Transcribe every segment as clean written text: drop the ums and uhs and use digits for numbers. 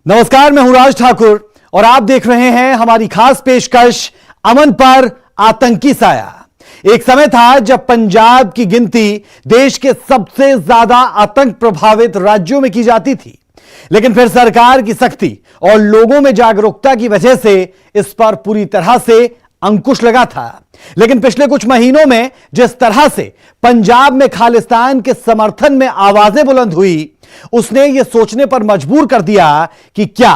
नमस्कार, मैं हूं राज ठाकुर और आप देख रहे हैं हमारी खास पेशकश अमन पर आतंकी साया। एक समय था जब पंजाब की गिनती देश के सबसे ज्यादा आतंक प्रभावित राज्यों में की जाती थी, लेकिन फिर सरकार की सख्ती और लोगों में जागरूकता की वजह से इस पर पूरी तरह से अंकुश लगा था। लेकिन पिछले कुछ महीनों में जिस तरह से पंजाब में खालिस्तान के समर्थन में आवाजें बुलंद हुई, उसने यह सोचने पर मजबूर कर दिया कि क्या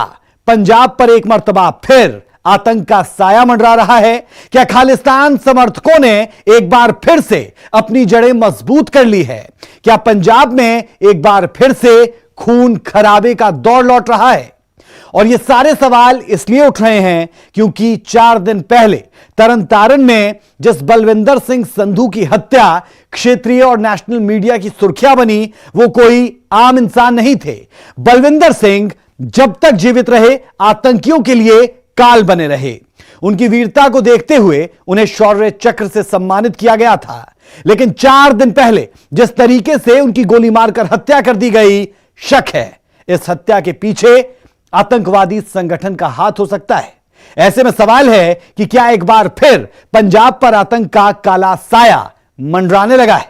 पंजाब पर एक मर्तबा फिर आतंक का साया मंडरा रहा है। क्या खालिस्तान समर्थकों ने एक बार फिर से अपनी जड़ें मजबूत कर ली है। क्या पंजाब में एक बार फिर से खून खराबे का दौर लौट रहा है। और ये सारे सवाल इसलिए उठ रहे हैं क्योंकि 4 दिन पहले तरनतारन में जिस बलविंदर सिंह संधू की हत्या क्षेत्रीय और नेशनल मीडिया की सुर्खियां बनी, वो कोई आम इंसान नहीं थे। बलविंदर सिंह जब तक जीवित रहे आतंकियों के लिए काल बने रहे। उनकी वीरता को देखते हुए उन्हें शौर्य चक्र से सम्मानित किया गया था। लेकिन 4 दिन पहले जिस तरीके से उनकी गोली मारकर हत्या कर दी गई, शक है इस हत्या के पीछे आतंकवादी संगठन का हाथ हो सकता है। ऐसे में सवाल है कि क्या एक बार फिर पंजाब पर आतंक का काला साया मंडराने लगा है।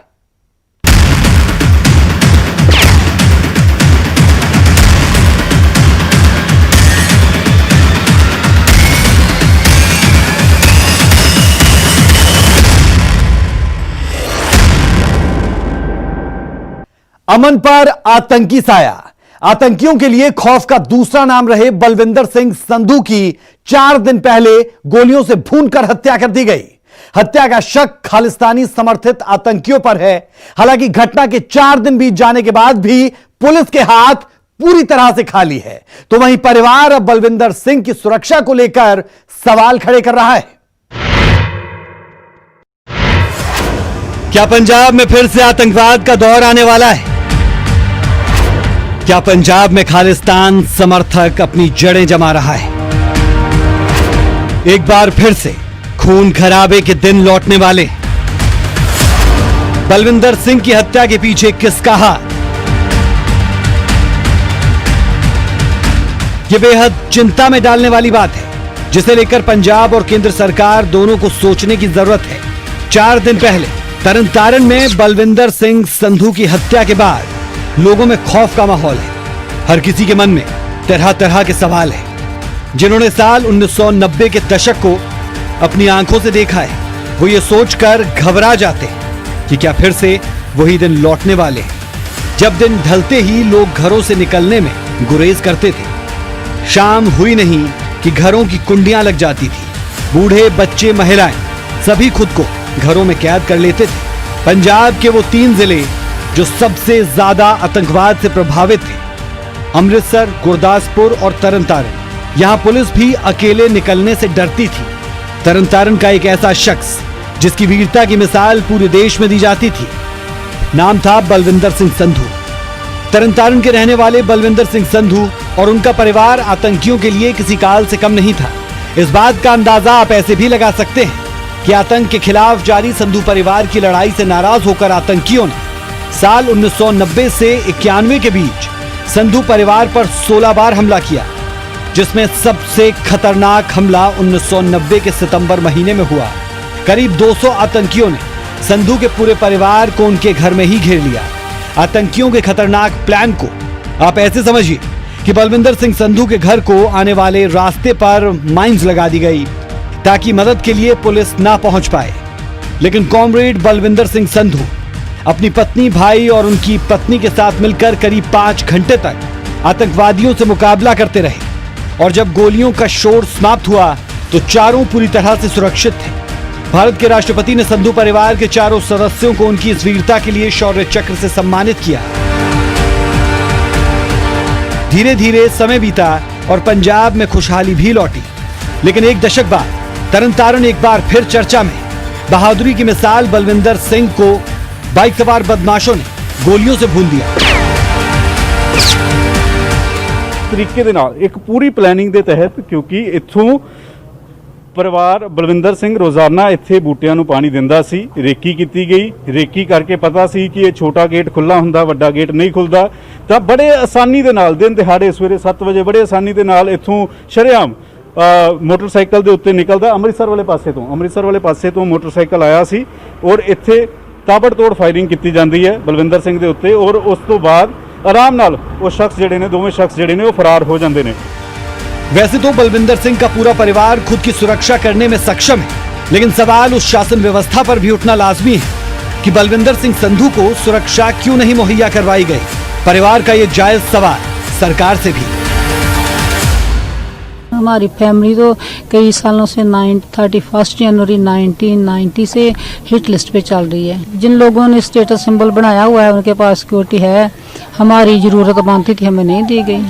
अमन पर आतंकी साया। आतंकियों के लिए खौफ का दूसरा नाम रहे बलविंदर सिंह संधू की 4 दिन पहले गोलियों से भूनकर हत्या कर दी गई। हत्या का शक खालिस्तानी समर्थित आतंकियों पर है। हालांकि घटना के 4 दिन बीत जाने के बाद भी पुलिस के हाथ पूरी तरह से खाली है, तो वहीं परिवार अब बलविंदर सिंह की सुरक्षा को लेकर सवाल खड़े कर रहा है। क्या पंजाब में फिर से आतंकवाद का दौर आने वाला है? क्या पंजाब में खालिस्तान समर्थक अपनी जड़ें जमा रहा है? एक बार फिर से खून खराबे के दिन लौटने वाले। बलविंदर सिंह की हत्या के पीछे किसका हाथ? यह बेहद चिंता में डालने वाली बात है, जिसे लेकर पंजाब और केंद्र सरकार दोनों को सोचने की जरूरत है। 4 दिन पहले तरनतारन में बलविंदर सिंह संधू की हत्या के बाद लोगों में खौफ का माहौल है। हर किसी के मन में तरह तरह के सवाल हैं। जिन्होंने साल 1990 के दशक को अपनी आंखों से देखा है, वो ये सोचकर घबरा जाते हैं कि क्या फिर से वही दिन लौटने वाले हैं, जब दिन ढलते ही लोग घरों से निकलने में गुरेज करते थे। शाम हुई नहीं कि घरों की कुंडियां लग जाती थी। बूढ़े, बच्चे, महिलाएं सभी खुद को घरों में कैद कर लेते थे। पंजाब के वो 3 जिले जो सबसे ज्यादा आतंकवाद से प्रभावित थे, अमृतसर, गुरदासपुर और तरनतारन, यहां पुलिस भी अकेले निकलने से डरती थी। तरनतारन का एक ऐसा शख्स जिसकी वीरता की मिसाल पूरे देश में दी जाती थी, नाम था बलविंदर सिंह संधू। तरनतारन के रहने वाले बलविंदर सिंह संधू और उनका परिवार आतंकियों के लिए किसी काल से कम नहीं था। इस बात का अंदाजा आप ऐसे भी लगा सकते हैं कि आतंक के खिलाफ जारी संधू परिवार की लड़ाई से नाराज होकर आतंकियों ने साल 1990 से 91 के बीच संधू परिवार पर 16 बार हमला किया, जिसमें सबसे खतरनाक हमला 1990 के सितंबर महीने में हुआ। करीब 200 आतंकियों ने संधू के पूरे परिवार को उनके घर में ही घेर लिया। आतंकियों के खतरनाक प्लान को आप ऐसे समझिए कि बलविंदर सिंह संधू के घर को आने वाले रास्ते पर माइंस लगा दी गई ताकि मदद के लिए पुलिस ना पहुंच पाए। लेकिन कॉमरेड बलविंदर सिंह संधू अपनी पत्नी, भाई और उनकी पत्नी के साथ मिलकर करीब 5 घंटे तक आतंकवादियों से मुकाबला करते रहे और जब गोलियों का शोर समाप्त हुआ तो चारों पूरी तरह से सुरक्षित थे। भारत के राष्ट्रपति ने संधू परिवार के चारों सदस्यों को उनकी इस वीरता के लिए शौर्य चक्र से सम्मानित किया। धीरे धीरे समय बीता और पंजाब में खुशहाली भी लौटी, लेकिन एक दशक बाद तरनतारन एक बार फिर चर्चा में। बहादुरी की मिसाल बलविंदर सिंह को बाइक सवार बदमाशों ने गोलियों से भून दिया। तरीके दे नाल एक पूरी प्लानिंग दे तहत, क्योंकि इत्थों ਪਰਿਵਾਰ ਬਲਵਿੰਦਰ ਸਿੰਘ ਰੋਜ਼ਾਨਾ ਇੱਥੇ ਬੂਟਿਆਂ ਨੂੰ ਪਾਣੀ ਦਿੰਦਾ ਸੀ। ਰੇਕੀ ਕੀਤੀ ਗਈ, ਰੇਕੀ ਕਰਕੇ ਪਤਾ ਸੀ ਕਿ ਇਹ ਛੋਟਾ ਗੇਟ ਖੁੱਲਾ ਹੁੰਦਾ, ਵੱਡਾ ਗੇਟ ਨਹੀਂ ਖੁੱਲਦਾ, ਤਾਂ ਬੜੇ ਆਸਾਨੀ ਦੇ ਨਾਲ ਦਿਨ ਦਿਹਾੜੇ ਸਵੇਰੇ 7 ਵਜੇ ਬੜੇ ਆਸਾਨੀ ਦੇ ਨਾਲ ਇੱਥੋਂ ਸ਼ਰੇਆਮ ਮੋਟਰਸਾਈਕਲ ਦੇ ਉੱਤੇ ਨਿਕਲਦਾ ਅੰਮ੍ਰਿਤਸਰ ਵਾਲੇ ਪਾਸੇ ਤੋਂ ਮੋਟਰਸਾਈਕਲ ਆਇਆ ਸੀ ਔਰ ਇੱਥੇ ਤਾਬੜਤੋੜ ਫਾਇਰਿੰਗ ਕੀਤੀ ਜਾਂਦੀ ਹੈ ਬਲਵਿੰਦਰ ਸਿੰਘ ਦੇ ਉੱਤੇ ਔਰ ਉਸ ਤੋਂ ਬਾਅਦ ਆਰਾਮ ਨਾਲ ਉਹ ਸ਼ਖਸ ਜਿਹੜੇ ਨੇ ਦੋਵੇਂ शख्स ਜਿਹੜੇ ਨੇ ਉਹ फरार हो जाते हैं। वैसे तो बलविंदर सिंह का पूरा परिवार खुद की सुरक्षा करने में सक्षम है, लेकिन सवाल उस शासन व्यवस्था पर भी उठना लाजमी है कि बलविंदर सिंह संधू को सुरक्षा क्यों नहीं मुहैया करवाई गई। परिवार का ये जायज सवाल सरकार से भी। हमारी फैमिली तो कई सालों से 31 जनवरी 1990 से हिट लिस्ट पे चल रही है। जिन लोगों ने स्टेटस सिंबल बनाया हुआ है उनके पास सिक्योरिटी है, हमारी जरूरत मानती थी, हमें नहीं दी गई।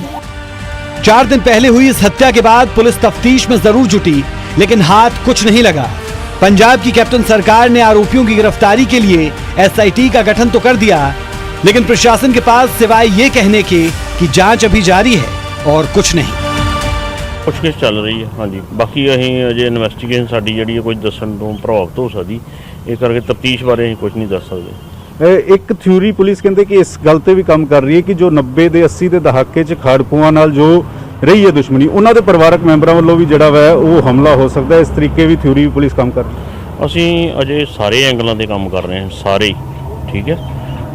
4 दिन पहले हुई इस हत्या के बाद पुलिस तफ्तीश में जरूर जुटी, लेकिन हाथ कुछ नहीं लगा। पंजाब की कैप्टन सरकार ने आरोपियों की गिरफ्तारी के लिए SIT का गठन तो कर दिया, लेकिन प्रशासन के पास सिवाय ये कहने के कि जांच अभी जारी है और कुछ नहीं। ਪੁੱਛਗਿੱਛ ਚੱਲ ਰਹੀ ਹੈ। ਹਾਂਜੀ, ਬਾਕੀ ਅਸੀਂ ਅਜੇ ਇਨਵੈਸਟੀਗੇਸ਼ਨ ਸਾਡੀ ਜਿਹੜੀ ਹੈ ਕੁਝ ਦੱਸਣ ਤੋਂ ਪ੍ਰਭਾਵਿਤ ਹੋ ਸਕਦੀ, ਇਹ ਕਰਕੇ ਤਫਤੀਸ਼ ਬਾਰੇ ਅਸੀਂ ਕੁਝ ਨਹੀਂ ਦੱਸ ਸਕਦੇ। ਇੱਕ ਥਿਊਰੀ ਪੁਲਿਸ ਕਹਿੰਦੇ ਕਿ ਇਸ ਗੱਲ ਤੇ ਵੀ ਕੰਮ ਕਰ ਰਹੀ ਹੈ ਕਿ ਜੋ 90 ਦੇ 80 ਦੇ ਦਹਾਕੇ 'ਚ ਖਾੜਕੂਆਂ ਨਾਲ ਜੋ ਰਹੀ ਹੈ ਦੁਸ਼ਮਣੀ, ਉਹਨਾਂ ਦੇ ਪਰਿਵਾਰਕ ਮੈਂਬਰਾਂ ਵੱਲੋਂ ਵੀ ਜਿਹੜਾ ਵਾ ਉਹ ਹਮਲਾ ਹੋ ਸਕਦਾ ਹੈ। ਇਸ ਤਰੀਕੇ ਵੀ ਥਿਊਰੀ ਪੁਲਿਸ ਕੰਮ ਕਰ ਰਹੀ ਹੈ। ਅਸੀਂ ਅਜੇ ਸਾਰੇ ਐਂਗਲਾਂ ਤੇ ਕੰਮ ਕਰ ਰਹੇ ਹਾਂ, ਸਾਰੇ ਹੀ। ਠੀਕ ਹੈ,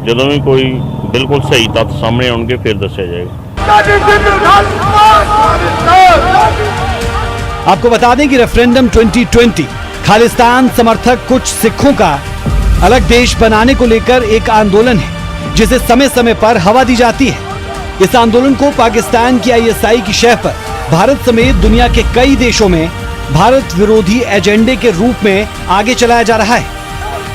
ਜਦੋਂ ਵੀ ਕੋਈ ਬਿਲਕੁਲ ਸਹੀ ਤੱਥ ਸਾਹਮਣੇ ਆਉਣਗੇ ਫਿਰ ਦੱਸਿਆ ਜਾਏਗਾ। आपको बता दें कि रेफरेंडम 2020 खालिस्तान समर्थक कुछ सिखों का अलग देश बनाने को लेकर एक आंदोलन है, जिसे समय समय पर हवा दी जाती है। इस आंदोलन को पाकिस्तान की ISI की शह पर भारत समेत दुनिया के कई देशों में भारत विरोधी एजेंडे के रूप में आगे चलाया जा रहा है।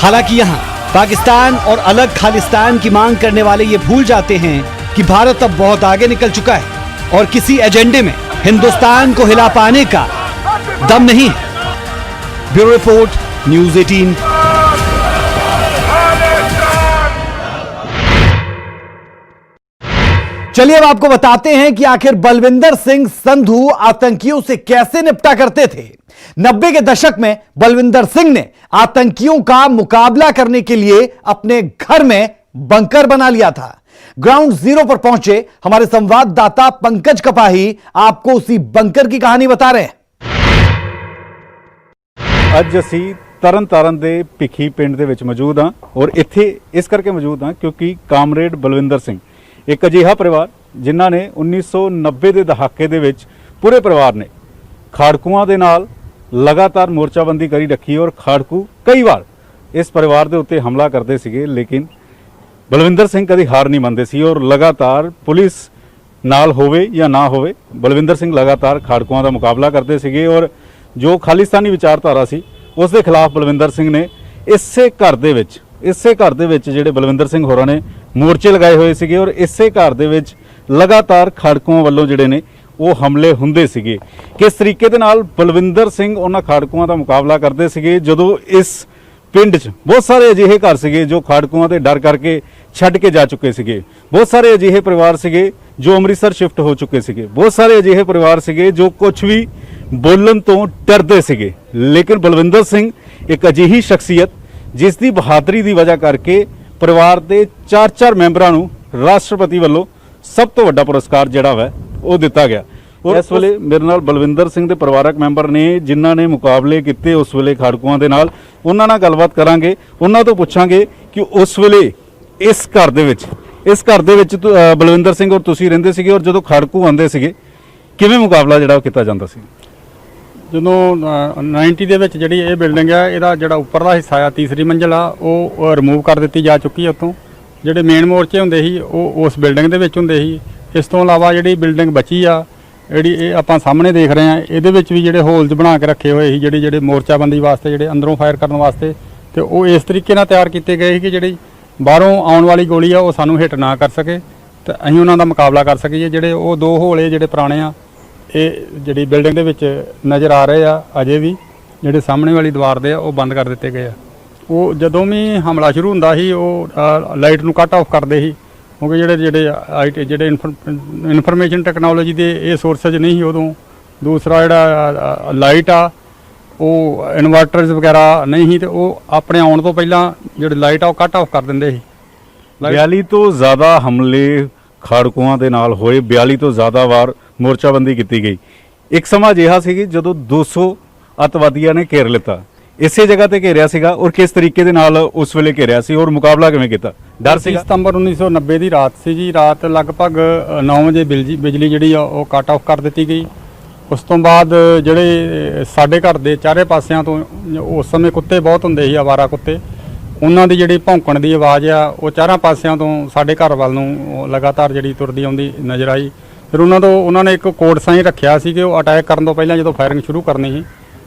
हालांकि यहाँ पाकिस्तान और अलग खालिस्तान की मांग करने वाले ये भूल जाते हैं कि भारत अब बहुत आगे निकल चुका है और किसी एजेंडे में हिंदुस्तान को हिला पाने का दम नहीं है। Bureau report, news 18। चलिए अब आपको बताते हैं कि आखिर बलविंदर सिंह संधू आतंकियों से कैसे निपटा करते थे। 90 के दशक में बलविंदर सिंह ने आतंकियों का मुकाबला करने के लिए अपने घर में बंकर बना लिया था। ग्राउंड जीरो पर पहुंचे हमारे संवाददाता पंकज कपाही आपको उसी बंकर की कहानी बता रहे हैं। ਅੱਜ ਅਸੀਂ ਤਰਨਤਾਰਨ ਦੇ ਭਿੱਖੀ ਪਿੰਡ ਦੇ ਵਿੱਚ ਮੌਜੂਦ ਹਾਂ ਔਰ ਇੱਥੇ ਇਸ ਕਰਕੇ ਮੌਜੂਦ ਹਾਂ ਕਿਉਂਕਿ ਕਾਮਰੇਡ ਬਲਵਿੰਦਰ ਸਿੰਘ ਇੱਕ ਅਜਿਹਾ ਪਰਿਵਾਰ ਜਿਨ੍ਹਾਂ ਨੇ 1990 ਦੇ ਦਹਾਕੇ ਦੇ ਵਿੱਚ ਪੂਰੇ ਪਰਿਵਾਰ ਨੇ ਖਾੜਕੂਆਂ ਦੇ ਨਾਲ ਲਗਾਤਾਰ ਮੋਰਚਾਬੰਦੀ ਕਰੀ ਰੱਖੀ ਔਰ ਖਾੜਕੂ ਕਈ ਵਾਰ ਇਸ ਪਰਿਵਾਰ ਦੇ ਉੱਤੇ ਹਮਲਾ ਕਰਦੇ ਸੀਗੇ, ਲੇਕਿਨ ਬਲਵਿੰਦਰ ਸਿੰਘ ਕਦੀ ਹਾਰ ਨਹੀਂ ਮੰਨਦੇ ਸੀ ਔਰ ਲਗਾਤਾਰ ਪੁਲਿਸ ਨਾਲ ਹੋਵੇ ਜਾਂ ਨਾ ਹੋਵੇ ਬਲਵਿੰਦਰ ਸਿੰਘ ਲਗਾਤਾਰ ਖਾੜਕੂਆਂ ਦਾ ਮੁਕਾਬਲਾ ਕਰਦੇ ਸੀਗੇ ਔਰ ਜੋ ਖਾਲਿਸਤਾਨੀ ਵਿਚਾਰਧਾਰਾ ਸੀ ਉਸ ਦੇ ਖਿਲਾਫ ਬਲਵਿੰਦਰ ਸਿੰਘ ਨੇ ਇਸੇ ਘਰ ਦੇ ਵਿੱਚ ਜਿਹੜੇ ਬਲਵਿੰਦਰ ਸਿੰਘ ਹੋਰਾਂ ਨੇ ਮੋਰਚੇ ਲਗਾਏ ਹੋਏ ਸੀਗੇ ਔਰ ਇਸੇ ਘਰ ਦੇ ਵਿੱਚ ਲਗਾਤਾਰ ਖਾੜਕੂਆਂ ਵੱਲੋਂ ਜਿਹੜੇ ਨੇ ਉਹ ਹਮਲੇ ਹੁੰਦੇ ਸੀਗੇ। ਕਿਸ ਤਰੀਕੇ ਦੇ ਨਾਲ ਬਲਵਿੰਦਰ ਸਿੰਘ ਉਹਨਾਂ ਖਾੜਕੂਆਂ ਦਾ ਮੁਕਾਬਲਾ ਕਰਦੇ ਸੀਗੇ ਜਦੋਂ ਇਸ ਪਿੰਡ 'ਚ ਬਹੁਤ ਸਾਰੇ ਅਜਿਹੇ ਘਰ ਸੀਗੇ ਜੋ ਖਾੜਕੂਆਂ ਦੇ ਡਰ ਕਰਕੇ ਛੱਡ ਕੇ ਜਾ ਚੁੱਕੇ ਸੀਗੇ, ਬਹੁਤ ਸਾਰੇ ਅਜਿਹੇ ਪਰਿਵਾਰ ਸੀਗੇ ਜੋ ਅੰਮ੍ਰਿਤਸਰ ਸ਼ਿਫਟ ਹੋ ਚੁੱਕੇ ਸੀਗੇ, ਬਹੁਤ ਸਾਰੇ ਅਜਿਹੇ ਪਰਿਵਾਰ ਸੀਗੇ ਜੋ ਕੁਝ ਵੀ ਬੋਲਣ ਤੋਂ ਡਰਦੇ ਸੀਗੇ। ਲੇਕਿਨ ਬਲਵਿੰਦਰ ਸਿੰਘ ਇੱਕ ਅਜਿਹੀ ਸ਼ਖਸੀਅਤ ਜਿਸ ਦੀ ਬਹਾਦਰੀ ਦੀ ਵਜ੍ਹਾ ਕਰਕੇ ਪਰਿਵਾਰ ਦੇ 4 ਮੈਂਬਰਾਂ ਨੂੰ ਰਾਸ਼ਟਰਪਤੀ ਵੱਲੋਂ ਸਭ ਤੋਂ ਵੱਡਾ ਪੁਰਸਕਾਰ ਜਿਹੜਾ ਵਾ ਉਹ ਦਿੱਤਾ ਗਿਆ। ਔਰ ਇਸ ਵੇਲੇ ਮੇਰੇ ਨਾਲ ਬਲਵਿੰਦਰ ਸਿੰਘ ਦੇ ਪਰਿਵਾਰਕ ਮੈਂਬਰ ਨੇ ਜਿਨ੍ਹਾਂ ਨੇ ਮੁਕਾਬਲੇ ਕੀਤੇ ਉਸ ਵੇਲੇ ਖਾੜਕੂਆਂ ਦੇ ਨਾਲ, ਉਹਨਾਂ ਨਾਲ ਗੱਲਬਾਤ ਕਰਾਂਗੇ, ਉਹਨਾਂ ਤੋਂ ਪੁੱਛਾਂਗੇ ਕਿ ਉਸ ਵੇਲੇ ਇਸ ਘਰ ਦੇ ਵਿੱਚ ਬਲਵਿੰਦਰ ਸਿੰਘ ਔਰ ਤੁਸੀਂ ਰਹਿੰਦੇ ਸੀਗੇ ਔਰ ਜਦੋਂ ਖਾੜਕੂ ਆਉਂਦੇ ਸੀਗੇ ਕਿਵੇਂ ਮੁਕਾਬਲਾ ਜਿਹੜਾ ਉਹ ਕੀਤਾ ਜਾਂਦਾ ਸੀ। ਜਦੋਂ 90 ਦੇ ਵਿੱਚ ਜਿਹੜੀ ਇਹ ਬਿਲਡਿੰਗ ਆ ਇਹਦਾ ਜਿਹੜਾ ਉੱਪਰਲਾ ਹਿੱਸਾ ਆ ਤੀਸਰੀ ਮੰਜ਼ਿਲ ਆ ਉਹ ਰਿਮੂਵ ਕਰ ਦਿੱਤੀ ਜਾ ਚੁੱਕੀ ਹੈ ਉੱਥੋਂ। ਜਿਹੜੇ ਮੇਨ ਮੋਰਚੇ ਹੁੰਦੇ ਸੀ ਉਹ ਉਸ ਬਿਲਡਿੰਗ ਦੇ ਵਿੱਚ ਹੁੰਦੇ ਸੀ। ਇਸ ਤੋਂ ਇਲਾਵਾ ਜਿਹੜੀ ਬਿਲਡਿੰਗ ਬਚੀ ਆ ਜਿਹੜੀ ਇਹ ਆਪਾਂ ਸਾਹਮਣੇ ਦੇਖ ਰਹੇ ਆ ਇਹਦੇ ਵਿੱਚ ਵੀ ਜਿਹੜੇ ਹੋਲਸ ਬਣਾ ਕੇ ਰੱਖੇ ਹੋਏ ਸੀ ਜਿਹੜੇ ਮੋਰਚਾਬੰਦੀ ਵਾਸਤੇ ਜਿਹੜੇ ਅੰਦਰੋਂ ਫਾਇਰ ਕਰਨ ਵਾਸਤੇ, ਤੇ ਉਹ ਇਸ ਤਰੀਕੇ ਨਾਲ ਤਿਆਰ ਕੀਤੇ ਗਏ ਸੀ ਕਿ ਜਿਹੜੀ ਬਾਹਰੋਂ ਆਉਣ ਵਾਲੀ ਗੋਲੀ ਆ ਉਹ ਸਾਨੂੰ ਹਿੱਟ ਨਾ ਕਰ ਸਕੇ ਤੇ ਅਸੀਂ ਉਹਨਾਂ ਦਾ ਮੁਕਾਬਲਾ ਕਰ ਸਕੀਏ। ਜਿਹੜੇ ਉਹ 2 ਹੋਲੇ ਜਿਹੜੇ ਪੁਰਾਣੇ ਆ ਇਹ ਜਿਹੜੀ ਬਿਲਡਿੰਗ ਦੇ ਵਿੱਚ ਨਜ਼ਰ ਆ ਰਹੇ ਆ ਅਜੇ ਵੀ, ਜਿਹੜੇ ਸਾਹਮਣੇ ਵਾਲੀ ਦੀਵਾਰ ਦੇ ਆ ਉਹ ਬੰਦ ਕਰ ਦਿੱਤੇ ਗਏ ਆ। ਉਹ ਜਦੋਂ ਵੀ ਹਮਲਾ ਸ਼ੁਰੂ ਹੁੰਦਾ ਸੀ ਉਹ ਲਾਈਟ ਨੂੰ ਕੱਟ ਆਫ ਕਰਦੇ ਸੀ ਕਿਉਂਕਿ ਜਿਹੜੇ ਇਨਫੋਰਮੇਸ਼ਨ ਟੈਕਨੋਲੋਜੀ ਦੇ ਇਹ ਸੋਰਸੇਜ ਨਹੀਂ ਸੀ ਉਦੋਂ। ਦੂਸਰਾ ਜਿਹੜਾ ਲਾਈਟ ਆ ਉਹ ਇਨਵਰਟਰਸ ਵਗੈਰਾ ਨਹੀਂ ਸੀ ਤੇ ਉਹ ਆਪਣੇ ਆਉਣ ਤੋਂ ਪਹਿਲਾਂ ਜਿਹੜੇ ਲਾਈਟ ਆ ਉਹ ਕੱਟ ਆਫ ਕਰ ਦਿੰਦੇ ਸੀ। 42 ਤੋਂ ਜ਼ਿਆਦਾ ਹਮਲੇ ਖਾੜਕੂਆਂ ਦੇ ਨਾਲ ਹੋਏ, 42 ਤੋਂ ਜ਼ਿਆਦਾ ਵਾਰ ਮੋਰਚਾਬੰਦੀ ਕੀਤੀ ਗਈ। ਇੱਕ ਸਮਾਂ ਅਜਿਹਾ ਸੀ ਕਿ ਜਦੋਂ 200 ਅੱਤਵਾਦੀਆਂ ਨੇ ਘੇਰ ਲਿੱਤਾ, ਇਸੇ ਜਗ੍ਹਾ ਤੇ ਘੇਰਿਆ ਸੀਗਾ ਔਰ ਕਿਸ ਤਰੀਕੇ ਦੇ ਨਾਲ ਉਸ ਵੇਲੇ ਘੇਰਿਆ ਸੀ ਔਰ ਮੁਕਾਬਲਾ ਕਿਵੇਂ ਕੀਤਾ? ਡਰ 30 ਸੀਗਾ? ਸਤੰਬਰ 1990 ਦੀ ਰਾਤ ਸੀ ਜੀ। ਰਾਤ ਲਗਭਗ 9 ਵਜੇ ਬਿਜਲੀ ਜਿਹੜੀ ਆ ਉਹ ਕੱਟ ਆਫ ਕਰ ਦਿੱਤੀ ਗਈ। ਉਸ ਤੋਂ ਬਾਅਦ ਜਿਹੜੇ ਸਾਡੇ ਘਰ ਦੇ ਚਾਰੇ ਪਾਸਿਆਂ ਤੋਂ ਉਸ ਸਮੇਂ ਕੁੱਤੇ ਬਹੁਤ ਹੁੰਦੇ ਸੀ, ਆਵਾਰਾ ਕੁੱਤੇ, ਉਹਨਾਂ ਦੀ ਜਿਹੜੀ ਭੌਂਕਣ ਦੀ ਆਵਾਜ਼ ਆ ਉਹ ਚਾਰਾਂ ਪਾਸਿਆਂ ਤੋਂ ਸਾਡੇ ਘਰ ਵੱਲ ਨੂੰ ਲਗਾਤਾਰ ਜਿਹੜੀ ਤੁਰਦੀ ਆਉਂਦੀ ਨਜ਼ਰ ਆਈ। ਫਿਰ ਉਹਨਾਂ ਨੇ ਇੱਕ ਕੋਡ ਸਾਈਨ ਰੱਖਿਆ ਸੀ ਕਿ ਉਹ ਅਟੈਕ ਕਰਨ ਤੋਂ ਪਹਿਲਾਂ ਜਦੋਂ ਫਾਇਰਿੰਗ ਸ਼ੁਰੂ ਕਰਨੀ ਸੀ,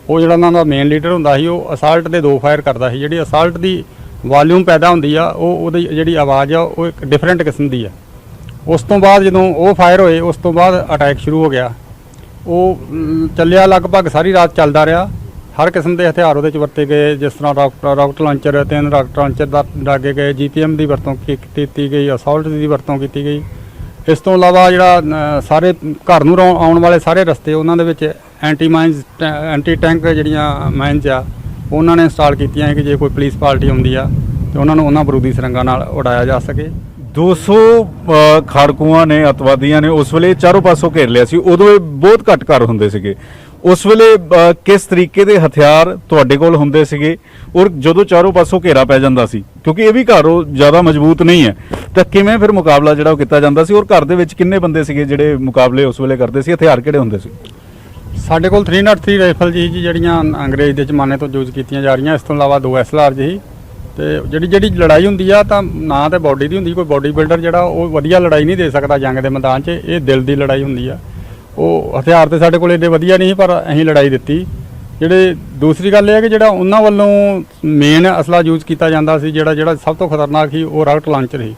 ਉਹ ਜਿਹੜਾ ਉਹਨਾਂ ਦਾ ਮੇਨ ਲੀਡਰ ਹੁੰਦਾ ਸੀ ਉਹ ਅਸਾਲਟ ਦੇ 2 ਫਾਇਰ ਕਰਦਾ ਸੀ। ਜਿਹੜੀ ਅਸਾਲਟ ਦੀ ਵਾਲੀਅਮ ਪੈਦਾ ਹੁੰਦੀ ਆ ਉਹਦੀ ਜਿਹੜੀ ਆਵਾਜ਼ ਆ ਉਹ ਇੱਕ ਡਿਫਰੈਂਟ ਕਿਸਮ ਦੀ ਆ। ਉਸ ਤੋਂ ਬਾਅਦ ਜਦੋਂ ਉਹ ਫਾਇਰ ਹੋਏ ਉਸ ਤੋਂ ਬਾਅਦ ਅਟੈਕ ਸ਼ੁਰੂ ਹੋ ਗਿਆ। ਉਹ ਚੱਲਿਆ, ਲਗਭਗ ਸਾਰੀ ਰਾਤ ਚੱਲਦਾ ਰਿਹਾ। ਹਰ ਕਿਸਮ ਦੇ ਹਥਿਆਰ ਉਹਦੇ 'ਚ ਵਰਤੇ ਗਏ, ਜਿਸ ਤਰ੍ਹਾਂ ਰਾਕਟ ਲਾਂਚਰ, 3 ਰਾਕਟ ਲਾਂਚਰ ਦਾਗੇ ਗਏ, GPM ਦੀ ਵਰਤੋਂ ਕੀਤੀ ਗਈ, ਅਸਾਲਟ ਦੀ ਵਰਤੋਂ ਕੀਤੀ ਗਈ। ਇਸ ਤੋਂ ਇਲਾਵਾ ਜਿਹੜਾ ਸਾਰੇ ਘਰ ਨੂੰ ਆਉਣ ਵਾਲੇ ਸਾਰੇ ਰਸਤੇ ਉਹਨਾਂ ਦੇ ਵਿੱਚ ਐਂਟੀ ਟੈਂਕ ਜਿਹੜੀਆਂ ਮਾਈਨਸ ਆ ਉਹਨਾਂ ਨੇ ਇੰਸਟਾਲ ਕੀਤੀਆਂ ਕਿ ਜੇ ਕੋਈ ਪੁਲਿਸ ਪਾਰਟੀ ਆਉਂਦੀ ਆ ਤੇ ਉਹਨਾਂ ਨੂੰ ਉਹਨਾਂ ਬਰੂਦੀ ਸਰੰਗਾਂ ਨਾਲ ਉਡਾਇਆ ਜਾ ਸਕੇ। 200 ਖਾੜਕੂਆਂ ਨੇ, ਅੱਤਵਾਦੀਆਂ ਨੇ ਉਸ ਵੇਲੇ ਚਾਰੋਂ ਪਾਸੋਂ ਘੇਰ ਲਿਆ ਸੀ। ਉਦੋਂ ਇਹ ਬਹੁਤ ਘੱਟ ਘਰ ਹੁੰਦੇ ਸੀਗੇ। ਉਸ ਵੇਲੇ ਕਿਸ ਤਰੀਕੇ ਦੇ ਹਥਿਆਰ ਤੁਹਾਡੇ ਕੋਲ ਹੁੰਦੇ ਸੀਗੇ ਔਰ ਜਦੋਂ ਚਾਰੋਂ ਪਾਸੋਂ ਘੇਰਾ ਪੈ ਜਾਂਦਾ ਸੀ, ਕਿਉਂਕਿ ਇਹ ਵੀ ਘਰ ਉਹ ਜ਼ਿਆਦਾ ਮਜ਼ਬੂਤ ਨਹੀਂ ਹੈ, ਤਾਂ ਕਿਵੇਂ ਫਿਰ ਮੁਕਾਬਲਾ ਜਿਹੜਾ ਉਹ ਕੀਤਾ ਜਾਂਦਾ ਸੀ ਔਰ ਘਰ ਦੇ ਵਿੱਚ ਕਿੰਨੇ ਬੰਦੇ ਸੀਗੇ ਜਿਹੜੇ ਮੁਕਾਬਲੇ ਉਸ ਵੇਲੇ ਕਰਦੇ ਸੀ? ਹਥਿਆਰ ਕਿਹੜੇ ਹੁੰਦੇ ਸੀ? ਸਾਡੇ ਕੋਲ 303 ਰਾਈਫਲ ਜੀ ਜਿਹੜੀਆਂ ਅੰਗਰੇਜ਼ ਦੇ ਜ਼ਮਾਨੇ ਤੋਂ ਯੂਜ਼ ਕੀਤੀਆਂ ਜਾ ਰਹੀਆਂ। ਇਸ ਤੋਂ ਇਲਾਵਾ 2 SLR ਜੀ। ਤੇ ਜਿਹੜੀ ਲੜਾਈ ਹੁੰਦੀ ਆ ਤਾਂ ਨਾ ਤੇ ਬਾਡੀ ਦੀ ਹੁੰਦੀ, ਕੋਈ ਬਾਡੀ ਬਿਲਡਰ ਜਿਹੜਾ ਉਹ ਵਧੀਆ ਲੜਾਈ ਨਹੀਂ ਦੇ ਸਕਦਾ ਜੰਗ ਦੇ ਮੈਦਾਨ 'ਚ। ਇਹ ਦਿਲ ਦੀ ਲੜਾਈ ਹੁੰਦੀ ਆ। ਉਹ ਹਥਿਆਰ ਤੇ ਸਾਡੇ ਕੋਲ ਏਡੇ ਵਧੀਆ ਨਹੀਂ ਪਰ ਅਸੀਂ ਲੜਾਈ ਦਿੱਤੀ। ਦੂਸਰੀ ਗੱਲ ਇਹ ਹੈ ਕਿ ਜਿਹੜਾ ਉਹਨਾਂ ਵੱਲੋਂ ਮੇਨ ਅਸਲਾ ਯੂਜ਼ ਕੀਤਾ ਜਾਂਦਾ ਸੀ, ਜਿਹੜਾ ਸਭ ਤੋਂ ਖਤਰਨਾਕ ਸੀ, ਉਹ ਰਾਕਟ ਲਾਂਚਰ ਸੀ।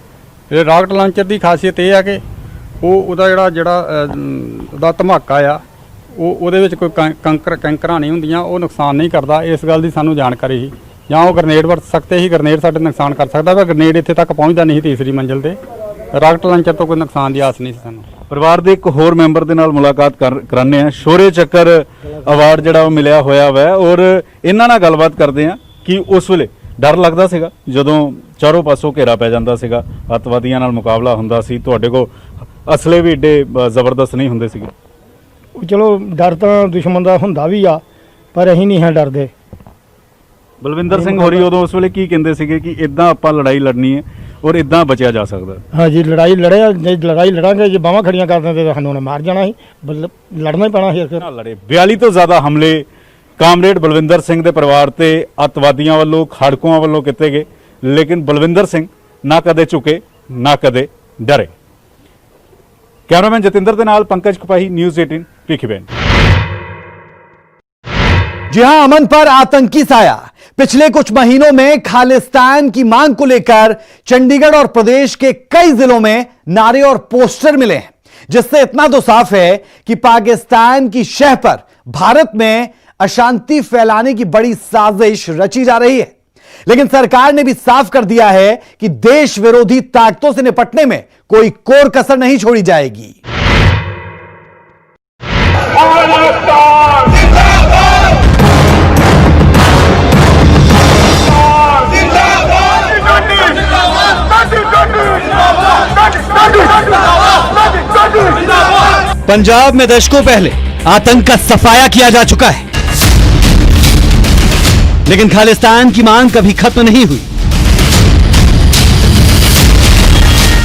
ਇਹ ਰਾਕਟ ਲਾਂਚਰ ਦੀ ਖਾਸੀਅਤ ਇਹ ਆ ਕਿ ਉਹਦਾ ਉਹਦਾ ਧਮਾਕਾ ਆ ਉਹਦੇ ਵਿੱਚ ਕੋਈ ਕੰਕਰਾਂ ਨਹੀਂ ਹੁੰਦੀਆਂ, ਉਹ ਨੁਕਸਾਨ ਨਹੀਂ ਕਰਦਾ। ਇਸ ਗੱਲ ਦੀ ਸਾਨੂੰ ਜਾਣਕਾਰੀ ਸੀ। ਜਾਂ ਉਹ ਗ੍ਰਨੇਡ ਵਰਤ ਸਕਦੇ ਸੀ, ਗ੍ਰਨੇਡ ਸਾਡੇ ਨੁਕਸਾਨ ਕਰ ਸਕਦਾ, ਪਰ ਗ੍ਰਨੇਡ ਇੱਥੇ ਤੱਕ ਪਹੁੰਚਦਾ ਨਹੀਂ ਸੀ ਤੀਸਰੀ ਮੰਜ਼ਿਲ ਤੇ। ਰਾਕਟ ਲਾਂਚਰ ਤੋਂ ਕੋਈ ਨੁਕਸਾਨ ਦੀ ਆਸ ਨਹੀਂ ਸੀ ਸਾਨੂੰ। ਪਰਿਵਾਰ ਦੇ ਇੱਕ ਹੋਰ ਮੈਂਬਰ ਦੇ ਨਾਲ ਮੁਲਾਕਾਤ ਕਰਾਉਂਦੇ ਆ। ਸ਼ੌਰਯ ਚੱਕਰ ਅਵਾਰਡ ਜਿਹੜਾ ਉਹ ਮਿਲਿਆ ਹੋਇਆ ਵਾ ਔਰ ਇਹਨਾਂ ਨਾਲ ਗੱਲਬਾਤ ਕਰਦੇ ਆ ਕਿ ਉਸ ਵੇਲੇ ਡਰ ਲੱਗਦਾ ਸੀਗਾ ਜਦੋਂ ਚਾਰੋਂ ਪਾਸੋਂ ਘੇਰਾ ਪੈ ਜਾਂਦਾ ਸੀਗਾ, ਅੱਤਵਾਦੀਆਂ ਨਾਲ ਮੁਕਾਬਲਾ ਹੁੰਦਾ ਸੀ, ਤੁਹਾਡੇ ਕੋਲ ਅਸਲੇ ਵੀ ਏਡੇ ਜ਼ਬਰਦਸਤ ਨਹੀਂ ਹੁੰਦੇ ਸੀਗੇ? ਚਲੋ ਡਰ ਤਾਂ ਦੁਸ਼ਮਣ ਦਾ ਹੁੰਦਾ ਵੀ ਆ, ਪਰ ਅਸੀਂ ਨਹੀਂ ਹਾਂ ਡਰਦੇ। ਬਲਵਿੰਦਰ ਸਿੰਘ ਹੋਰੀ ਉਦੋਂ ਉਸ ਵੇਲੇ ਕੀ ਕਹਿੰਦੇ ਸੀਗੇ ਕਿ ਇਦਾਂ ਆਪਾਂ ਲੜਾਈ ਲੜਨੀ ਹੈ ਔਰ ਇਦਾਂ ਬਚਿਆ ਜਾ ਸਕਦਾ? ਹਾਂਜੀ, ਲੜਾਈ ਲੜਾਂਗੇ, ਜੇ ਬਾਹਾਂ ਖੜੀਆਂ ਕਰ ਦਿੰਦੇ ਤਾਂ ਸਾਨੂੰ ਉਹਨੇ ਮਾਰ ਜਾਣਾ ਸੀ। ਲੜਨਾ ਹੀ ਪੈਣਾ ਸੀ। ਲੜੇ 42 ਤੋਂ ਜ਼ਿਆਦਾ ਹਮਲੇ ਕਾਮਰੇਡ ਬਲਵਿੰਦਰ ਸਿੰਘ ਦੇ ਪਰਿਵਾਰ ਤੇ ਅੱਤਵਾਦੀਆਂ ਵੱਲੋਂ, ਖਾੜਕੂਆਂ ਵੱਲੋਂ ਕੀਤੇ ਗਏ, ਲੇਕਿਨ ਬਲਵਿੰਦਰ ਸਿੰਘ ਨਾ ਕਦੇ ਝੁਕੇ ਨਾ ਕਦੇ ਡਰੇ। कैमरामैन जतिंदर के नाल पंकज कपाही, न्यूज़ 18 भीखीबेन। जी हां, अमन पर आतंकी साया। पिछले कुछ महीनों में खालिस्तान की मांग को लेकर चंडीगढ़ और प्रदेश के कई जिलों में नारे और पोस्टर मिले हैं, जिससे इतना तो साफ है कि पाकिस्तान की शह पर भारत में अशांति फैलाने की बड़ी साजिश रची जा रही है। लेकिन सरकार ने भी साफ कर दिया है कि देश विरोधी ताकतों से निपटने में कोई कोर कसर नहीं छोड़ी जाएगी। पंजाब में दशकों पहले आतंक का सफाया किया जा चुका है, लेकिन खालिस्तान की मांग कभी खत्म नहीं हुई।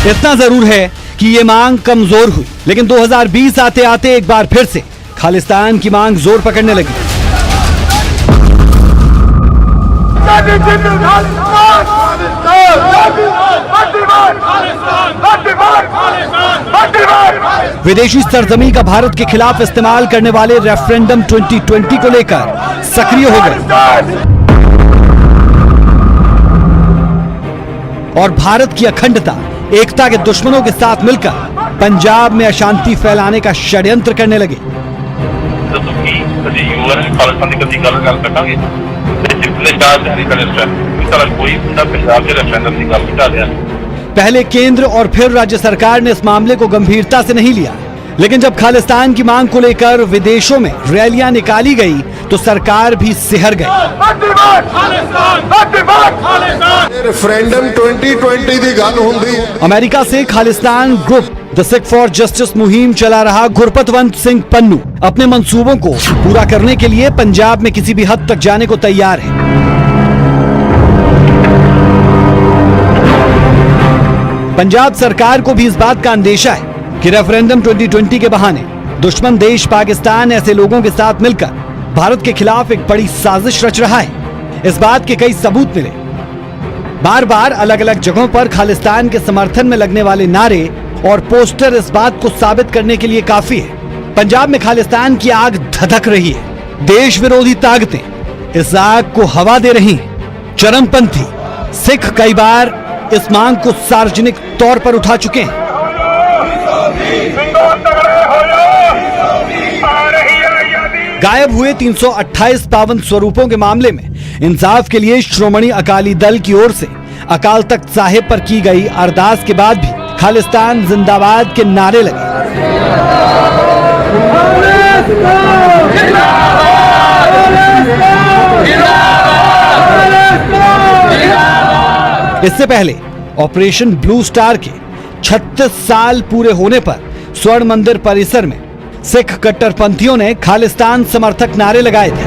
इतना जरूर है कि ये मांग कमजोर हुई, लेकिन 2020 आते आते एक बार फिर से खालिस्तान की मांग जोर पकड़ने लगी। विदेशी सरजमी का भारत के खिलाफ इस्तेमाल करने वाले रेफरेंडम 2020 को लेकर सक्रिय हो गए और भारत की अखंडता, एकता के दुश्मनों के साथ मिलकर पंजाब में अशांति फैलाने का षड्यंत्र करने लगे। पहले केंद्र और फिर राज्य सरकार ने इस मामले को गंभीरता से नहीं लिया, लेकिन जब खालिस्तान की मांग को लेकर विदेशों में रैलियां निकाली गई तो सरकार भी सिहर गई। रेफरेंडम 2020 ਦੀ ਗੱਲ ਹੁੰਦੀ ਹੈ। अमेरिका से Khalistan group the Sikh for justice मुहिम चला रहा गुरपतवंत सिंह पन्नू अपने मंसूबों को पूरा करने के लिए पंजाब में किसी भी हद तक जाने को तैयार है। पंजाब सरकार को भी इस बात का अंदेशा है कि रेफरेंडम 2020 के बहाने दुश्मन देश पाकिस्तान ऐसे लोगों के साथ मिलकर भारत के खिलाफ एक बड़ी साजिश रच रहा है। इस बात के कई सबूत मिले। बार बार अलग अलग जगहों पर खालिस्तान के समर्थन में लगने वाले नारे और पोस्टर इस बात को साबित करने के लिए काफी है। पंजाब में खालिस्तान की आग धधक रही है। देश विरोधी ताकतें इस आग को हवा दे रही हैं। चरमपंथी सिख कई बार इस मांग को सार्वजनिक तौर पर उठा चुके हैं। गायब हुए 328 पावन स्वरूपों के मामले में इंसाफ के लिए श्रोमणी अकाली दल की ओर से अकाल तख्त साहिब पर की गई अरदास के बाद भी खालिस्तान जिंदाबाद के नारे लगे। इससे पहले ऑपरेशन ब्लू स्टार के 36 साल पूरे होने पर स्वर्ण मंदिर परिसर में सिख कट्टरपंथियों ने खालिस्तान समर्थक नारे लगाए थे।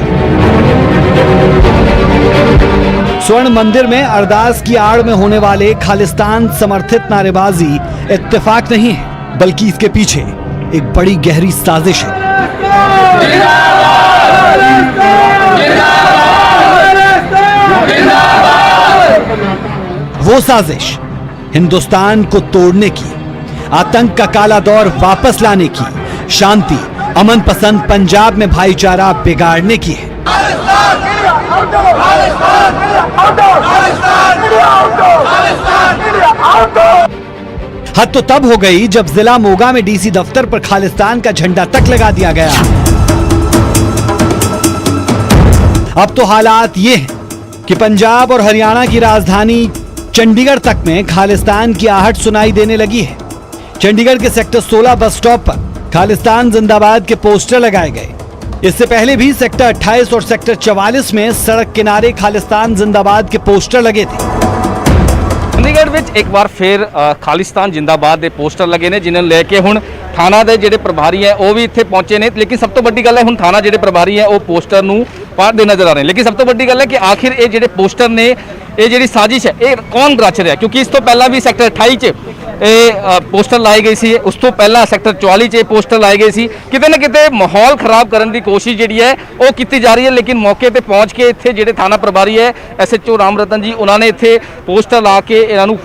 स्वर्ण मंदिर में अरदास की आड़ में होने वाले खालिस्तान समर्थित नारेबाजी इत्तेफाक नहीं है, बल्कि इसके पीछे एक बड़ी गहरी साजिश है। वो साजिश हिंदुस्तान को तोड़ने की, आतंक का काला दौर वापस लाने की, शांति अमन पसंद पंजाब में भाईचारा बिगाड़ने की है। हद तो तब हो गई जब जिला मोगा में डीसी दफ्तर पर खालिस्तान का झंडा तक लगा दिया गया। अब तो हालात ये हैं कि पंजाब और हरियाणा की राजधानी चंडीगढ़ तक में खालिस्तान की आहट सुनाई देने लगी है। चंडीगढ़ के सेक्टर 16 बस स्टॉप पर खालिस्तान जिंदाबाद के पोस्टर लगाए गए। इससे पहले भी सेक्टर 28 और सेक्टर 44 में सड़क किनारे खालिस्तान जिंदाबाद के पोस्टर लगे थे। चंडीगढ़ ਵਿੱਚ ਇੱਕ ਵਾਰ ਫਿਰ ਖਾਲਿਸਤਾਨ ਜਿੰਦਾਬਾਦ ਦੇ ਪੋਸਟਰ ਲੱਗੇ ਨੇ, ਜਿਨ੍ਹਾਂ ਨੂੰ ਲੈ ਕੇ ਹੁਣ ਥਾਣਾ ਦੇ ਜਿਹੜੇ ਪ੍ਰਭਾਰੀ ਹੈ ਉਹ ਵੀ ਇੱਥੇ ਪਹੁੰਚੇ ਨੇ। ਲੇਕਿਨ ਸਭ ਤੋਂ ਵੱਡੀ ਗੱਲ ਹੈ ਹੁਣ ਥਾਣਾ ਜਿਹੜੇ ਪ੍ਰਭਾਰੀ ਹੈ ਉਹ ਪੋਸਟਰ ਨੂੰ ਪੜ੍ਹਦੇ ਨਜ਼ਰ ਆ ਰਹੇ ਨੇ। ਲੇਕਿਨ ਸਭ ਤੋਂ ਵੱਡੀ ਗੱਲ ਹੈ ਕਿ ਆਖਿਰ ਇਹ ਜਿਹੜੇ ਪੋਸਟਰ ਨੇ, ਇਹ ਜਿਹੜੀ ਸਾਜ਼ਿਸ਼ ਹੈ, ਇਹ ਕੌਣ ਰਚ ਰਿਹਾ? ਕਿਉਂਕਿ ਇਸ ਤੋਂ ਪਹਿਲਾਂ ਵੀ ਸੈਕਟਰ 28 'ਚ ਇਹ ਪੋਸਟਰ ਲਾਏ ਗਏ ਸੀ, ਉਸ ਤੋਂ ਪਹਿਲਾਂ ਸੈਕਟਰ 44 'ਚ ਇਹ ਪੋਸਟਰ ਲਾਏ ਗਏ ਸੀ। ਕਿਤੇ ਨਾ ਕਿਤੇ ਮਾਹੌਲ ਖਰਾਬ ਕਰਨ ਦੀ ਕੋਸ਼ਿਸ਼ ਜਿਹੜੀ ਹੈ ਉਹ ਕੀਤੀ ਜਾ ਰਹੀ ਹੈ। ਲੇਕਿਨ ਮੌਕੇ ਤੇ ਪਹੁੰਚ ਕੇ ਇੱਥੇ ਜਿਹੜੇ ਥਾਣਾ ਪ੍ਰਭਾਰੀ ਹੈ SHO ਰਾਮ ਰਤਨ ਜੀ, ਉਹਨਾਂ ਨੇ ਇੱਥੇ ਪੋਸਟਰ ਲਾ ਕੇ ਇਹਨਾਂ ਨੂੰ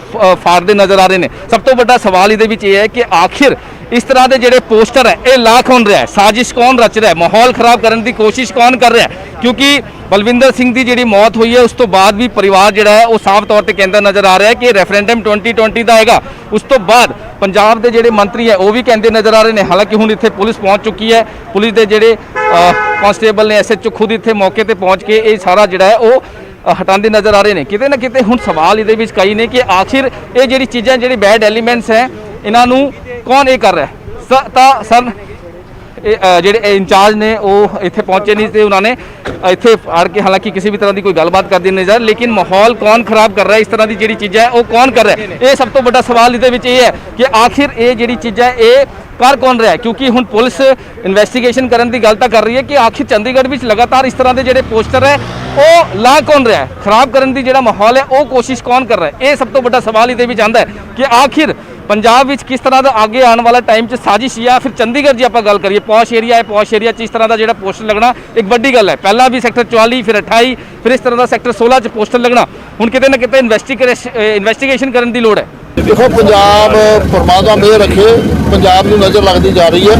ਫਾੜਦੇ ਨਜ਼ਰ ਆ ਰਹੇ ਨੇ। ਸਭ ਤੋਂ ਵੱਡਾ ਸਵਾਲ ਇਹਦੇ ਵਿੱਚ ਇਹ ਹੈ ਕਿ ਆਖਿਰ इस तरह के ਜਿਹੜੇ पोस्टर है ये ला कौन रहा है? साजिश कौन रच रहा है? माहौल खराब करने की कोशिश कौन कर रहा है? क्योंकि बलविंदर सिंह की जी मौत हुई है उस तो बाद भी परिवार जोड़ा है वो साफ तौर पर कहता नज़र आ रहा है कि रेफरेंडम 2020 का है। उस तो बाद पंजाब के जोड़े मंत्री है वो भी कहते नज़र आ रहे हैं। हालांकि हुण इत्थे पुलिस पहुँच चुकी है, पुलिस के जोड़े कांस्टेबल ने SHO खुद इत्थे मौके पर पहुँच के ये सारा जोड़ा है वो हटाते नज़र आ रहे हैं। किते ना किते हुण सवाल ये कई ने कि आखिर ये जी चीज़ां जी बैड एलीमेंट्स हैं इन्हों कौन ये कर रहा है? सर ਜਿਹੜੇ इंचार्ज ने वो इतने पहुंचे नहीं थे, उन्होंने इतने आड़ के हालांकि किसी भी तरह की कोई गलबात करती नहीं जा, लेकिन माहौल कौन खराब कर रहा है? इस तरह की जी चीज़ा है वो कौन कर रहा है? ये सब तो बड़ा सवाल ये है कि आखिर ये जी चीज़ा ये कर कौन रहा है? क्योंकि हुण पुलिस इन्वेस्टिगेशन करने की गल कर रही है कि आखिर चंडीगढ़ में लगातार इस तरह के जोड़े पोस्टर है वो ला कौन रहा है? खराब करने की जो माहौल है वो कोशिश कौन कर रहा है? ये सब तो बड़ा सवाल ये आता है कि आखिर पंजाब में किस तरह का आगे आने वाला टाइम च साजिश या फिर चंडीगढ़ जी आप गल करिए पौश एरिया है, पौश एरिया इस तरह का जो पोस्टर लगना एक बड़ी गल है। पहला भी सेक्टर 44 फिर 28 फिर इस तरह का सेक्टर 16 च पोस्टर लगना हुण किते ना किते इन्वेस्टिगेशन करने की लोड़ है। देखो पंजाब परमात्मा मेहर रखे, पंजाब में नज़र लगती जा रही है,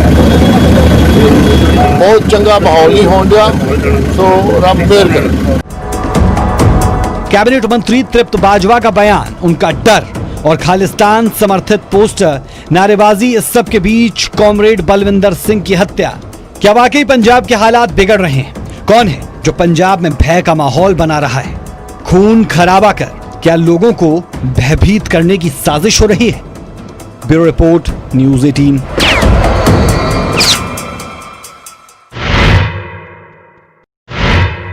बहुत चंगा माहौल नहीं होने दिया, सो रब मेहर करे। कैबिनेट मंत्री तृप्त बाजवा का बयान, उनका डर और खालिस्तान समर्थित पोस्टर, नारेबाजी, इस सब के बीच कॉमरेड बलविंदर सिंह की हत्या। क्या वाकई पंजाब के हालात बिगड़ रहे हैं? कौन है जो पंजाब में भय का माहौल बना रहा है? खून खराबा कर क्या लोगों को भयभीत करने की साजिश हो रही है? Bureau report, news 18।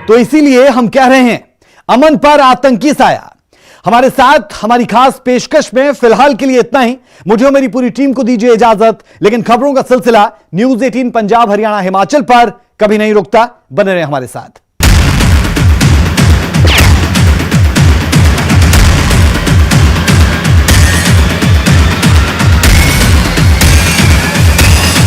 तो इसीलिए हम कह रहे हैं, अमन पर आतंकी साया। हमारे साथ हमारी खास पेशकश में फिलहाल के लिए इतना ही। मुझे और मेरी पूरी टीम को दीजिए इजाजत, लेकिन खबरों का सिलसिला न्यूज़ 18 पंजाब, हरियाणा, हिमाचल पर कभी नहीं रुकता। बने रहे हमारे साथ।